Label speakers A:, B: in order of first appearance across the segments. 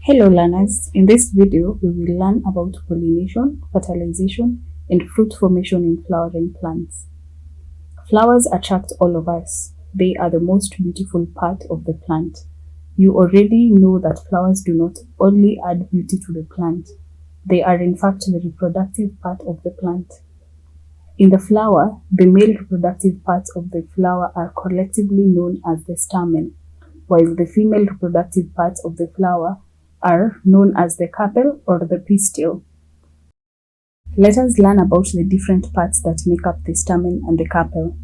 A: Hello learners, in this video we will learn about pollination, fertilization and fruit formation in flowering plants. Flowers attract all of us. They are the most beautiful part of the plant. You already know that flowers do not only add beauty to the plant, they are in fact the reproductive part of the plant. In the flower, the male reproductive parts of the flower are collectively known as the stamen, while the female reproductive parts of the flower are known as the carpel or the pistil. Let us learn about the different parts that make up the stamen and the carpel.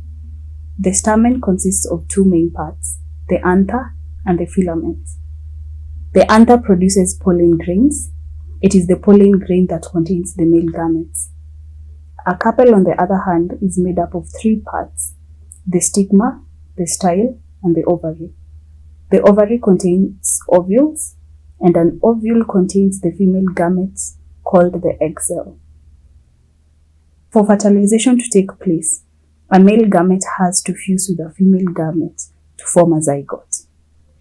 A: The stamen consists of two main parts, the anther and the filament. The anther produces pollen grains. It is the pollen grain that contains the male gametes. A carpel, on the other hand, is made up of three parts, the stigma, the style, and the ovary. The ovary contains ovules, and an ovule contains the female gametes called the egg cell. For fertilization to take place, a male gamete has to fuse with a female gamete to form a zygote.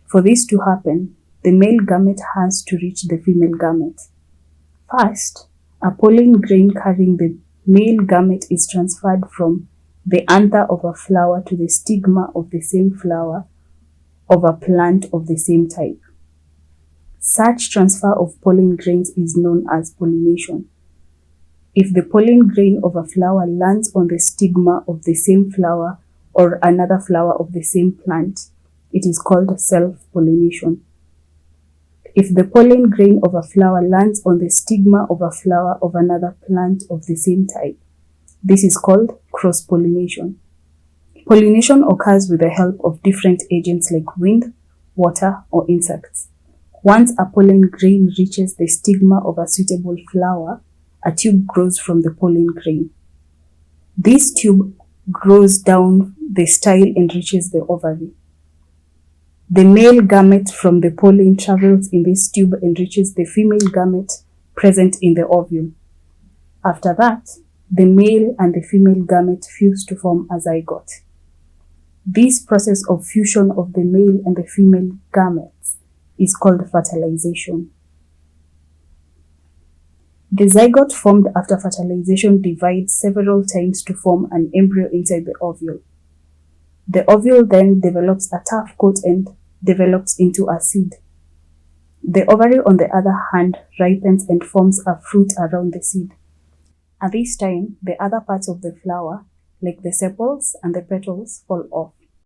A: For this to happen, the male gamete has to reach the female gamete. First, a pollen grain carrying the male gamete is transferred from the anther of a flower to the stigma of the same flower of a plant of the same type. Such transfer of pollen grains is known as pollination. If the pollen grain of a flower lands on the stigma of the same flower or another flower of the same plant, it is called self-pollination. If the pollen grain of a flower lands on the stigma of a flower of another plant of the same type, this is called cross-pollination. Pollination occurs with the help of different agents like wind, water, or insects. Once a pollen grain reaches the stigma of a suitable flower, a tube grows from the pollen grain. This tube grows down the style and reaches the ovary. The male gamete from the pollen travels in this tube and reaches the female gamete present in the ovule. After that, the male and the female gamete fuse to form a zygote. This process of fusion of the male and the female gametes is called fertilization. The zygote formed after fertilization divides several times to form an embryo inside the ovule. The ovule then develops a tough coat and develops into a seed. The ovary, on the other hand, ripens and forms a fruit around the seed. At this time, the other parts of the flower, like the sepals and the petals, fall off.